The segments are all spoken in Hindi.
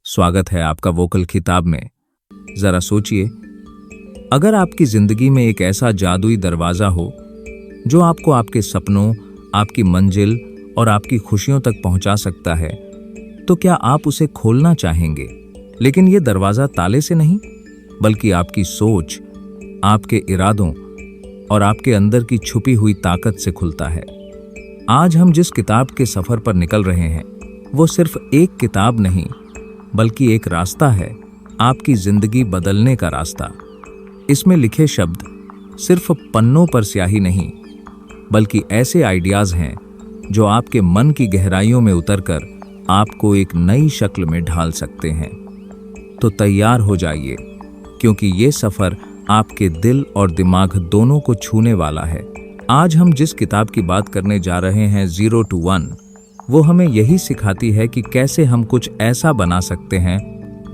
स्वागत है आपका वोकल किताब में। जरा सोचिए, अगर आपकी जिंदगी में एक ऐसा जादुई दरवाजा हो जो आपको आपके सपनों, आपकी मंजिल और आपकी खुशियों तक पहुंचा सकता है, तो क्या आप उसे खोलना चाहेंगे? लेकिन यह दरवाजा ताले से नहीं, बल्कि आपकी सोच, आपके इरादों और आपके अंदर की छुपी हुई ताकत से खुलता है। आज हम जिस किताब के सफर पर निकल रहे हैं, वो सिर्फ एक किताब नहीं, बल्कि एक रास्ता है, आपकी जिंदगी बदलने का रास्ता। इसमें लिखे शब्द सिर्फ पन्नों पर स्याही नहीं, बल्कि ऐसे आइडियाज हैं जो आपके मन की गहराइयों में उतरकर आपको एक नई शक्ल में ढाल सकते हैं। तो तैयार हो जाइए, क्योंकि ये सफर आपके दिल और दिमाग दोनों को छूने वाला है। आज हम जिस किताब की बात करने जा रहे हैं, 0 to 1, वो हमें यही सिखाती है कि कैसे हम कुछ ऐसा बना सकते हैं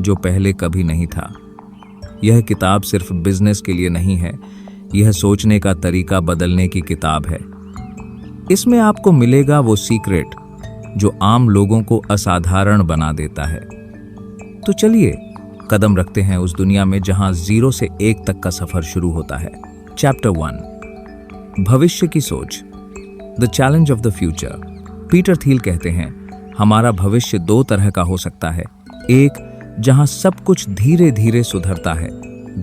जो पहले कभी नहीं था। यह किताब सिर्फ बिजनेस के लिए नहीं है, यह सोचने का तरीका बदलने की किताब है। इसमें आपको मिलेगा वो सीक्रेट जो आम लोगों को असाधारण बना देता है। तो चलिए कदम रखते हैं उस दुनिया में जहां 0 से 1 तक का सफर शुरू होता है। चैप्टर 1, भविष्य की सोच, the challenge of the future. Peter Thiel कहते हैं, हमारा भविष्य 2 तरह का हो सकता है। एक, जहां सब कुछ धीरे धीरे सुधरता है।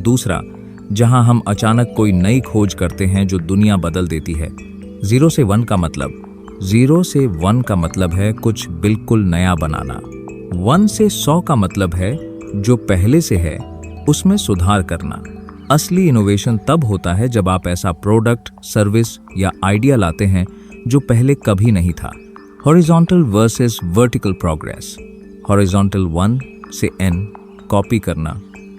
दूसरा, जहां हम अचानक कोई नई खोज करते हैं जो दुनिया बदल देती है। 0 से 1 का मतलब है कुछ बिल्कुल नया बनाना। 1 से 100 का मतलब है जो पहले से है उसमें सुधार करना। असली इनोवेशन तब होता है जब आप ऐसा प्रोडक्ट, सर्विस या आइडिया लाते हैं जो पहले कभी नहीं था। Horizontal versus vertical progress. Horizontal 1 से N, कॉपी करना,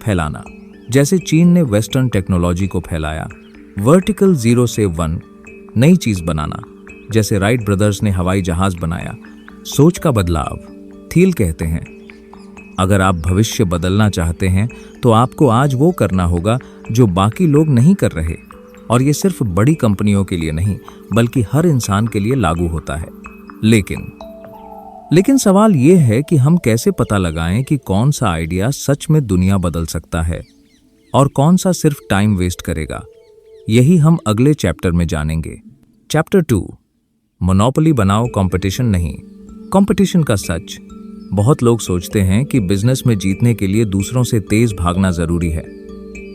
फैलाना, जैसे चीन ने वेस्टर्न टेक्नोलॉजी को फैलाया। वर्टिकल 0 से 1, नई चीज बनाना, जैसे राइट ब्रदर्स ने हवाई जहाज बनाया। सोच का बदलाव। थील कहते हैं, अगर आप भविष्य बदलना चाहते हैं तो आपको आज वो करना होगा जो बाकी लोग नहीं कर रहे। और ये सिर्फ बड़ी कंपनियों के लिए नहीं, बल्कि हर इंसान के लिए लागू होता है। लेकिन सवाल ये है कि हम कैसे पता लगाएं कि कौन सा आइडिया सच में दुनिया बदल सकता है और कौन सा सिर्फ टाइम वेस्ट करेगा। यही हम अगले चैप्टर में जानेंगे। चैप्टर 2, मोनोपोली बनाओ, कंपटीशन नहीं। कंपटीशन का सच। बहुत लोग सोचते हैं कि बिजनेस में जीतने के लिए दूसरों से तेज भागना जरूरी है,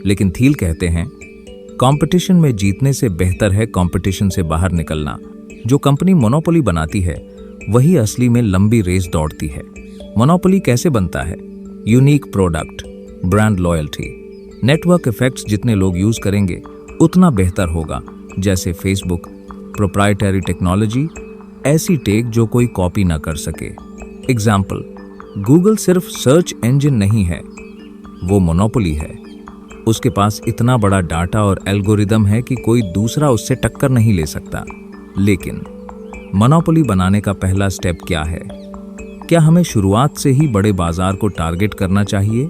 लेकिन थील कहते हैं, कंपटीशन में जीतने से बेहतर है कंपटीशन से बाहर निकलना। जो कंपनी मोनोपोली बनाती है वही असली में लंबी रेस दौड़ती है। मोनोपोली कैसे बनता है? Unique product, brand loyalty, network effects. जितने लोग यूज करेंगे उतना बेहतर होगा, जैसे फेसबुक, प्रोप्राइटरी टेक्नोलॉजी, ऐसी टेक जो कोई कॉपी ना कर सके। एग्जाम्पल, गूगल सिर्फ सर्च इंजन नहीं है, वो मोनोपोली है। उसके पास इतना बड़ा डाटा और एल्गोरिदम है कि कोई दूसरा उससे टक्कर नहीं ले सकता। लेकिन मोनोपोली बनाने का पहला स्टेप क्या है? क्या हमें शुरुआत से ही बड़े बाजार को टारगेट करना चाहिए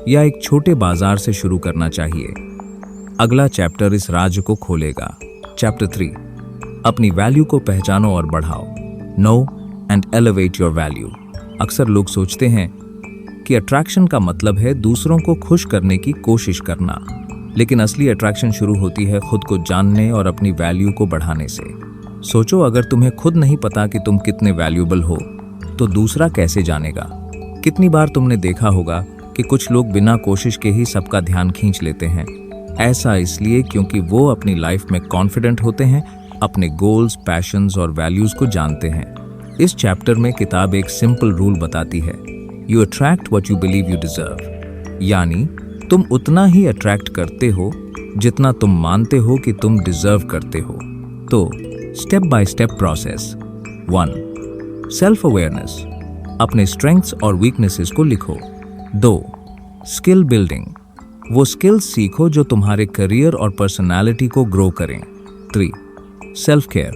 या एक छोटे बाजार से शुरू करना चाहिए? अगला चैप्टर इस राज को खोलेगा। चैप्टर 3, अपनी वैल्यू को पहचानो और बढ़ाओ। Know and elevate your value. अक्सर लोग सोचते हैं कि अट्रैक्शन का मतलब है दूसरों को खुश करने की कोशिश करना, लेकिन असली अट्रैक्शन शुरू होती है खुद को जानने और अपनी वैल्यू को बढ़ाने से। सोचो, अगर तुम्हें खुद नहीं पता कि तुम कितने वैल्यूएबल हो, तो दूसरा कैसे जानेगा? कितनी बार तुमने देखा होगा कि कुछ लोग बिना कोशिश के ही सबका ध्यान खींच लेते हैं। ऐसा इसलिए क्योंकि वो अपनी लाइफ में कॉन्फिडेंट होते हैं, अपने गोल्स, पैशंस और वैल्यूज को जानते हैं। इस चैप्टर में किताब एक सिंपल रूल बताती है, you attract what you believe you deserve. यानी तुम उतना ही अट्रैक्ट करते हो जितना तुम मानते हो कि तुम डिजर्व करते हो। तो step by step process. 1, self awareness, अपने स्ट्रेंथ्स और वीकनेसेस को लिखो। 2, स्किल बिल्डिंग, वो स्किल्स सीखो जो तुम्हारे करियर और पर्सनालिटी को ग्रो करें। 3, सेल्फ केयर,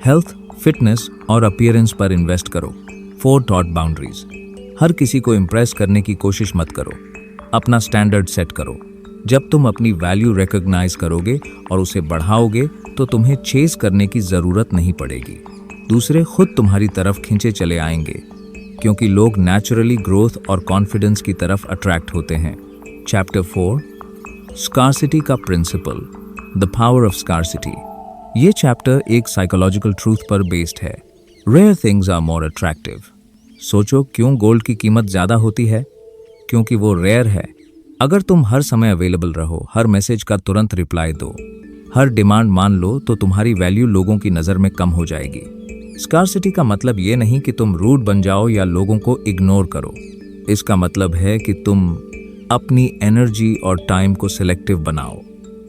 हेल्थ, फिटनेस और अपीयरेंस पर इन्वेस्ट करो। 4, थॉट बाउंड्रीज, हर किसी को इम्प्रेस करने की कोशिश मत करो, अपना स्टैंडर्ड सेट करो। जब तुम अपनी वैल्यू रिकॉग्नाइज करोगे और उसे बढ़ाओगे तो तुम्हें चेस करने की जरूरत नहीं पड़ेगी। दूसरे खुद तुम्हारी तरफ खींचे चले आएंगे। क्योंकि लोग नेचुरली ग्रोथ और कॉन्फिडेंस की तरफ अट्रैक्ट होते हैं। चैप्टर 4, स्कार्सिटी का principle, the power of scarcity. ये चैप्टर एक साइकोलॉजिकल ट्रूथ पर बेस्ड है। Rare things are more attractive. सोचो क्यों गोल्ड की कीमत ज़्यादा होती है? क्योंकि वो रेयर है। अगर तुम हर समय अवेलेबल रहो, हर मैसेज का तुरंत रिप्लाई दो, हर डिमांड मान लो, तो तुम्हारी वैल्यू लोगों की नज़र में कम हो जाएगी। स्कार्सिटी का मतलब ये नहीं कि तुम रूड बन जाओ या लोगों को इग्नोर करो। इसका मतलब है कि तुम अपनी एनर्जी और टाइम को सिलेक्टिव बनाओ।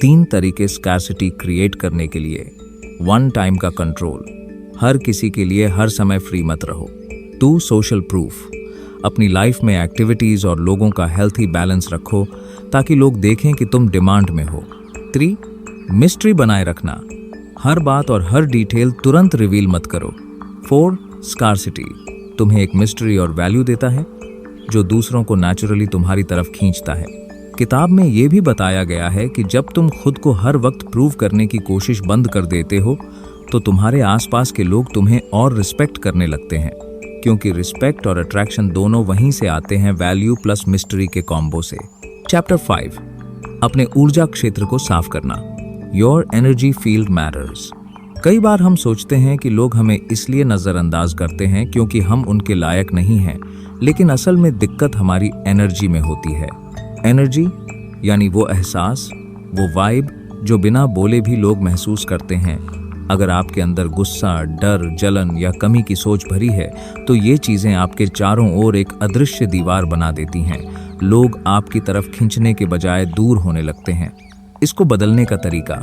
3 तरीके स्कार्सिटी क्रिएट करने के लिए। 1, टाइम का कंट्रोल। हर किसी के लिए हर समय फ्री मत रहो। 2, सोशल प्रूफ। अपनी लाइफ में एक्टिविटीज़ और लोगों का हेल्थी बैलेंस रखो ताकि लोग देखें कि तुम डिमांड में हो। 3, मिस्ट्री बनाए रखना। हर बात और हर डिटेल तुरंत रिवील मत करो। 4, स्कार्सिटी तुम्हें एक मिस्ट्री और वैल्यू देता है जो दूसरों को नेचुरली तुम्हारी तरफ खींचता है। किताब में यह भी बताया गया है कि जब तुम खुद को हर वक्त प्रूव करने की कोशिश बंद कर देते हो तो तुम्हारे आसपास के लोग तुम्हें और रिस्पेक्ट करने लगते हैं, क्योंकि रिस्पेक्ट और अट्रैक्शन दोनों वहीं से आते हैं, वैल्यू प्लस मिस्ट्री के कॉम्बो से। चैप्टर 5, अपने ऊर्जा क्षेत्र को साफ करना। Your energy field matters. कई बार हम सोचते हैं कि लोग हमें इसलिए नज़रअंदाज करते हैं क्योंकि हम उनके लायक नहीं हैं, लेकिन असल में दिक्कत हमारी एनर्जी में होती है। एनर्जी यानी वो एहसास, वो वाइब जो बिना बोले भी लोग महसूस करते हैं। अगर आपके अंदर गुस्सा, डर, जलन या कमी की सोच भरी है तो ये चीज़ें आपके चारों ओर एक अदृश्य दीवार बना देती हैं। लोग आपकी तरफ खींचने के बजाय दूर होने लगते हैं। इसको बदलने का तरीका,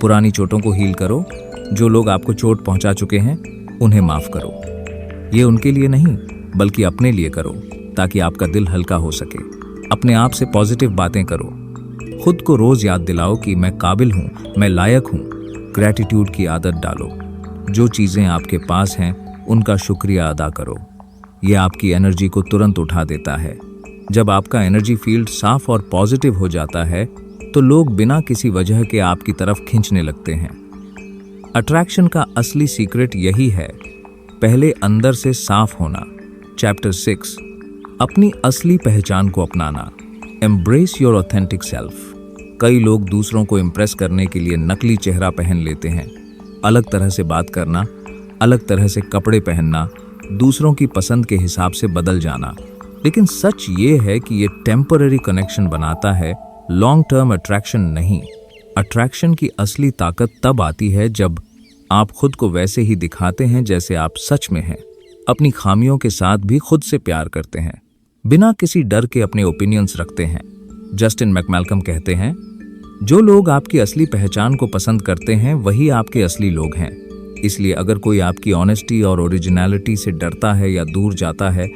पुरानी चोटों को हील करो। जो लोग आपको चोट पहुंचा चुके हैं उन्हें माफ़ करो। ये उनके लिए नहीं बल्कि अपने लिए करो ताकि आपका दिल हल्का हो सके। अपने आप से पॉजिटिव बातें करो। खुद को रोज़ याद दिलाओ कि मैं काबिल हूँ, मैं लायक हूँ। ग्रैटिट्यूड की आदत डालो। जो चीज़ें आपके पास हैं उनका शुक्रिया अदा करो। ये आपकी एनर्जी को तुरंत उठा देता है। जब आपका एनर्जी फील्ड साफ और पॉजिटिव हो जाता है तो लोग बिना किसी वजह के आपकी तरफ खींचने लगते हैं। अट्रैक्शन का असली सीक्रेट यही है, पहले अंदर से साफ होना। चैप्टर 6, अपनी असली पहचान को अपनाना। Embrace your authentic self. कई लोग दूसरों को इम्प्रेस करने के लिए नकली चेहरा पहन लेते हैं। अलग तरह से बात करना, अलग तरह से कपड़े पहनना, दूसरों की पसंद के हिसाब से बदल जाना। लेकिन सच ये है कि ये टेम्पररी कनेक्शन बनाता है, लॉन्ग टर्म अट्रैक्शन नहीं। अट्रैक्शन की असली ताकत तब आती है जब आप खुद को वैसे ही दिखाते हैं जैसे आप सच में हैं। अपनी खामियों के साथ भी खुद से प्यार करते हैं, बिना किसी डर के अपने ओपिनियंस रखते हैं। जस्टिन मैकमैल्कम कहते हैं, जो लोग आपकी असली पहचान को पसंद करते हैं वही आपके असली लोग हैं। इसलिए अगर कोई आपकी ऑनेस्टी और ओरिजिनलिटी से डरता है या दूर जाता है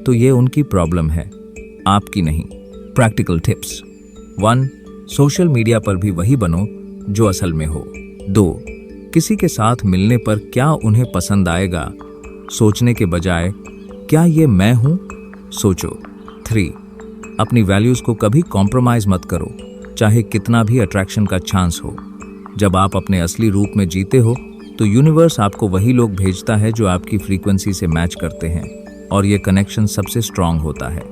तो ये उनकी प्रॉब्लम है, आपकी नहीं। Practical tips. 1, सोशल मीडिया पर भी वही बनो जो असल में हो। 2, किसी के साथ मिलने पर क्या उन्हें पसंद आएगा सोचने के बजाय क्या ये मैं हूं सोचो। 3, अपनी वैल्यूज को कभी कॉम्प्रोमाइज मत करो, चाहे कितना भी अट्रैक्शन का चांस हो। जब आप अपने असली रूप में जीते हो तो यूनिवर्स आपको वही लोग भेजता है जो आपकी फ्रीक्वेंसी से मैच करते हैं, और ये कनेक्शन सबसे स्ट्रांग होता है।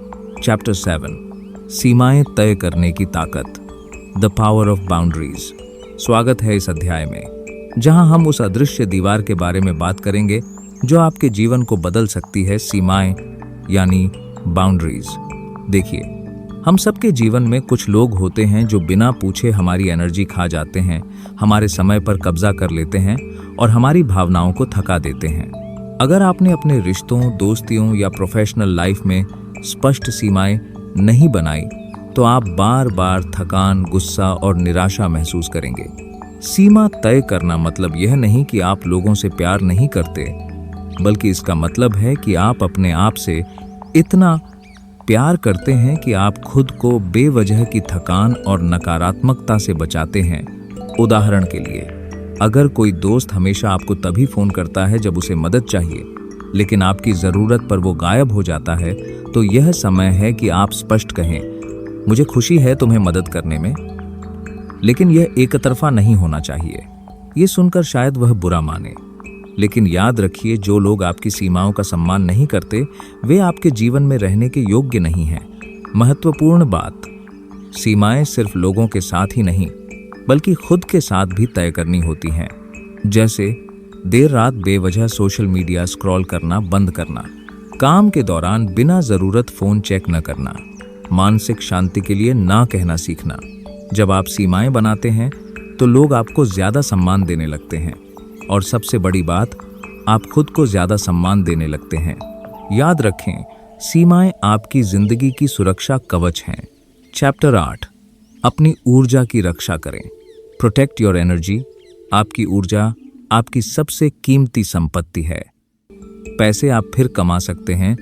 चैप्टर 7, सीमाएं तय करने की ताकत, द पावर ऑफ बाउंड्रीज। स्वागत है इस अध्याय में, जहां हम उस अदृश्य दीवार के बारे में बात करेंगे जो आपके जीवन को बदल सकती है। सीमाएं यानी बाउंड्रीज। देखिए, हम सबके जीवन में कुछ लोग होते हैं जो बिना पूछे हमारी एनर्जी खा जाते हैं, हमारे समय पर कब्जा कर लेते हैं और हमारी भावनाओं को थका देते हैं। अगर आपने अपने रिश्तों, दोस्तियों या प्रोफेशनल लाइफ में स्पष्ट सीमाएं नहीं बनाई तो आप बार बार थकान, गुस्सा और निराशा महसूस करेंगे। सीमा तय करना मतलब यह नहीं कि आप लोगों से प्यार नहीं करते, बल्कि इसका मतलब है कि आप अपने आप से इतना प्यार करते हैं कि आप खुद को बेवजह की थकान और नकारात्मकता से बचाते हैं। उदाहरण के लिए, अगर कोई दोस्त हमेशा आपको तभी फ़ोन करता है जब उसे मदद चाहिए, लेकिन आपकी ज़रूरत पर वो गायब हो जाता है, तो यह समय है कि आप स्पष्ट कहें, मुझे खुशी है तुम्हें मदद करने में, लेकिन यह एक तरफा नहीं होना चाहिए। ये सुनकर शायद वह बुरा माने, लेकिन याद रखिए, जो लोग आपकी सीमाओं का सम्मान नहीं करते, वे आपके जीवन में रहने के योग्य नहीं हैं। महत्वपूर्ण बात, सीमाएं सिर्फ लोगों के साथ ही नहीं, बल्कि खुद के साथ भी तय करनी होती हैं। जैसे देर रात बेवजह सोशल मीडिया स्क्रॉल करना बंद करना, काम के दौरान बिना जरूरत फोन चेक न करना, मानसिक शांति के लिए ना कहना सीखना। जब आप सीमाएं बनाते हैं तो लोग आपको ज्यादा सम्मान देने लगते हैं, और सबसे बड़ी बात, आप खुद को ज्यादा सम्मान देने लगते हैं। याद रखें, सीमाएं आपकी जिंदगी की सुरक्षा कवच हैं। चैप्टर 8, अपनी ऊर्जा की रक्षा करें। Protect your energy. आपकी ऊर्जा आपकी सबसे कीमती संपत्ति है। पैसे आप फिर कमा सकते हैं,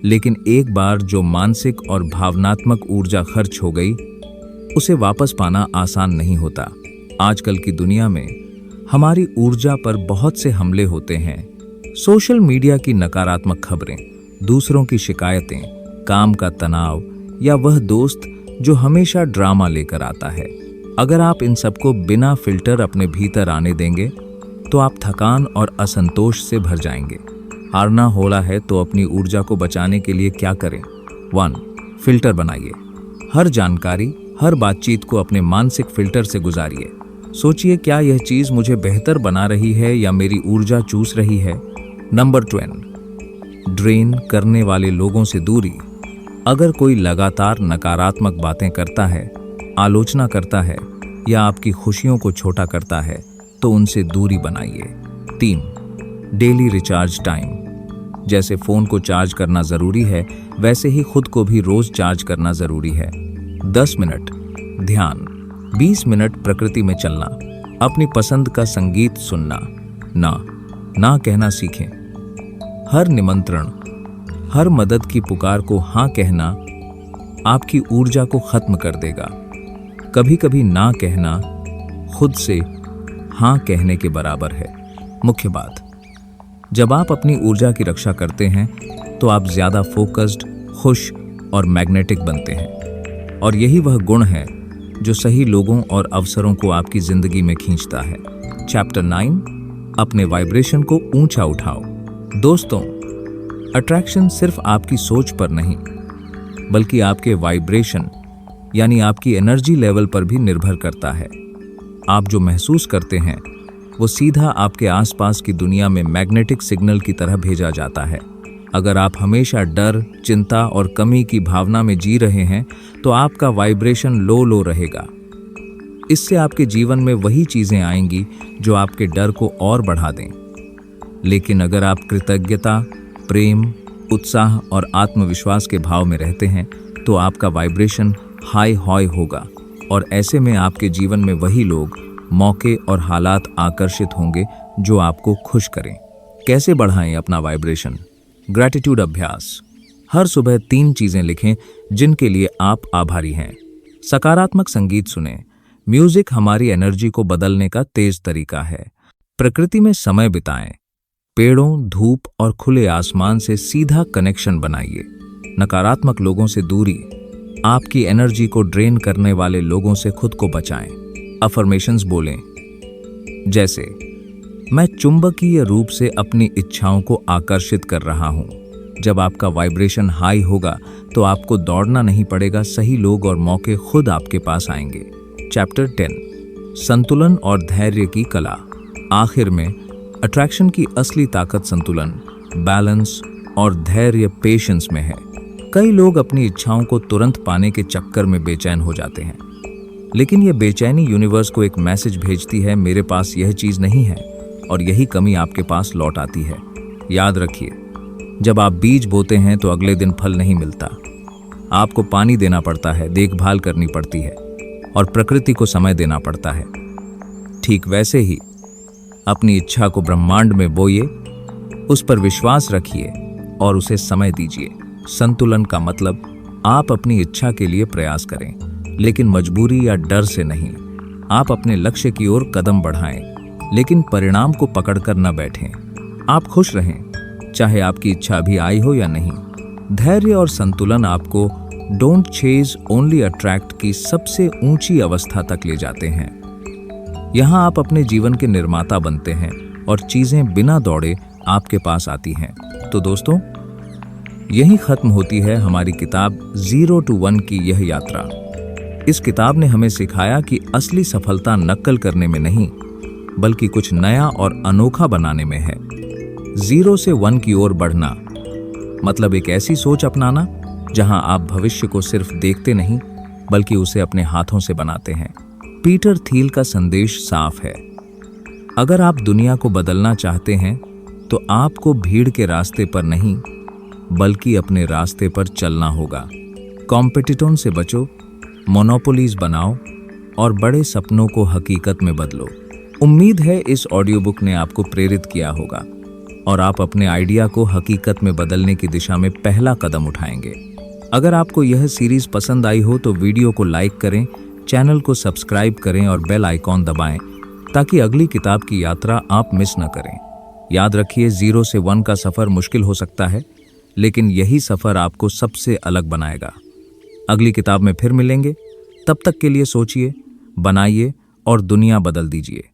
लेकिन एक बार जो मानसिक और भावनात्मक ऊर्जा खर्च हो गई, उसे वापस पाना आसान नहीं होता। आजकल की दुनिया में हमारी ऊर्जा पर बहुत से हमले होते हैं। सोशल मीडिया की नकारात्मक खबरें, दूसरों की शिकायतें, काम का तनाव, या वह दोस्त जो हमेशा ड्रामा लेकर आता है। अगर आप इन सबको बिना फिल्टर अपने भीतर आने देंगे तो आप थकान और असंतोष से भर जाएंगे। हारना होला है तो अपनी ऊर्जा को बचाने के लिए क्या करें? 1. फिल्टर बनाइए। हर जानकारी, हर बातचीत को अपने मानसिक फिल्टर से गुजारिए। सोचिए, क्या यह चीज मुझे बेहतर बना रही है या मेरी ऊर्जा चूस रही है? नंबर 2. ड्रेन करने वाले लोगों से दूरी। अगर कोई लगातार नकारात्मक बातें करता है, आलोचना करता है या आपकी खुशियों को छोटा करता है, तो उनसे दूरी बनाइए। 3. Daily recharge time. जैसे फोन को चार्ज करना जरूरी है, वैसे ही खुद को भी रोज चार्ज करना जरूरी है। 10 मिनट ध्यान, 20 मिनट प्रकृति में चलना, अपनी पसंद का संगीत सुनना। ना कहना सीखें। हर निमंत्रण, हर मदद की पुकार को हाँ कहना आपकी ऊर्जा को खत्म कर देगा। कभी कभी ना कहना खुद से हाँ कहने के बराबर है। मुख्य बात, जब आप अपनी ऊर्जा की रक्षा करते हैं तो आप ज्यादा फोकस्ड, खुश और मैग्नेटिक बनते हैं, और यही वह गुण है जो सही लोगों और अवसरों को आपकी जिंदगी में खींचता है। चैप्टर 9, अपने वाइब्रेशन को ऊंचा उठाओ। दोस्तों, अट्रैक्शन सिर्फ आपकी सोच पर नहीं, बल्कि आपके वाइब्रेशन यानी आपकी एनर्जी लेवल पर भी निर्भर करता है। आप जो महसूस करते हैं वो सीधा आपके आसपास की दुनिया में मैग्नेटिक सिग्नल की तरह भेजा जाता है। अगर आप हमेशा डर, चिंता और कमी की भावना में जी रहे हैं तो आपका वाइब्रेशन लो रहेगा। इससे आपके जीवन में वही चीजें आएंगी जो आपके डर को और बढ़ा दें। लेकिन अगर आप कृतज्ञता, प्रेम, उत्साह और आत्मविश्वास के भाव में रहते हैं तो आपका वाइब्रेशन हाई होगा, और ऐसे में आपके जीवन में वही लोग, मौके और हालात आकर्षित होंगे जो आपको खुश करें। कैसे बढ़ाएं अपना वाइब्रेशन? ग्रैटिट्यूड अभ्यास। हर सुबह 3 चीजें लिखें जिनके लिए आप आभारी हैं। सकारात्मक संगीत सुनें। म्यूजिक हमारी एनर्जी को बदलने का तेज तरीका है। प्रकृति में समय बिताएं। पेड़ों, धूप और खुले आसमान से सीधा कनेक्शन बनाइए। नकारात्मक लोगों से दूरी। आपकी एनर्जी को ड्रेन करने वाले लोगों से खुद को बचाएं। अफर्मेशंस बोलें, जैसे मैं चुंबकीय रूप से अपनी इच्छाओं को आकर्षित कर रहा हूं। जब आपका वाइब्रेशन हाई होगा तो आपको दौड़ना नहीं पड़ेगा, सही लोग और मौके खुद आपके पास आएंगे। चैप्टर 10, संतुलन और धैर्य की कला। आखिर में अट्रैक्शन की असली ताकत संतुलन, बैलेंस और धैर्य, पेशेंस में है। कई लोग अपनी इच्छाओं को तुरंत पाने के चक्कर में बेचैन हो जाते हैं, लेकिन यह बेचैनी यूनिवर्स को एक मैसेज भेजती है, मेरे पास यह चीज नहीं है, और यही कमी आपके पास लौट आती है। याद रखिए, जब आप बीज बोते हैं तो अगले दिन फल नहीं मिलता। आपको पानी देना पड़ता है, देखभाल करनी पड़ती है और प्रकृति को समय देना पड़ता है। ठीक वैसे ही अपनी इच्छा को ब्रह्मांड में बोइए, उस पर विश्वास रखिए और उसे समय दीजिए। संतुलन का मतलब आप अपनी इच्छा के लिए प्रयास करें, लेकिन मजबूरी या डर से नहीं। आप अपने लक्ष्य की ओर कदम बढ़ाएं, लेकिन परिणाम को पकड़कर न बैठें। आप खुश रहें, चाहे आपकी इच्छा अभी आई हो या नहीं। धैर्य और संतुलन आपको डोंट चेज ओनली अट्रैक्ट की सबसे ऊंची अवस्था तक ले जाते हैं। यहाँ आप अपने जीवन के निर्माता बनते हैं और चीजें बिना दौड़े आपके पास आती हैं। तो दोस्तों, यहीं खत्म होती है हमारी किताब 0 to 1 की यह यात्रा। इस किताब ने हमें सिखाया कि असली सफलता नक्कल करने में नहीं, बल्कि कुछ नया और अनोखा बनाने में है। 0 से 1 की ओर बढ़ना मतलब एक ऐसी सोच अपनाना जहां आप भविष्य को सिर्फ देखते नहीं, बल्कि उसे अपने हाथों से बनाते हैं। पीटर थियल का संदेश साफ है, अगर आप दुनिया को बदलना चाहते हैं तो आपको भीड़ के रास्ते पर नहीं, बल्कि अपने रास्ते पर चलना होगा। कॉम्पिटिटों से बचो, मोनोपोलीज बनाओ और बड़े सपनों को हकीकत में बदलो। उम्मीद है इस ऑडियो बुक ने आपको प्रेरित किया होगा और आप अपने आइडिया को हकीकत में बदलने की दिशा में पहला कदम उठाएंगे। अगर आपको यह सीरीज पसंद आई हो तो वीडियो को लाइक करें, चैनल को सब्सक्राइब करें और बेल आइकॉन दबाएं ताकि अगली किताब की यात्रा आप मिस न करें। याद रखिए, 0 से 1 का सफर मुश्किल हो सकता है, लेकिन यही सफर आपको सबसे अलग बनाएगा। अगली किताब में फिर मिलेंगे, तब तक के लिए सोचिए, बनाइए और दुनिया बदल दीजिए।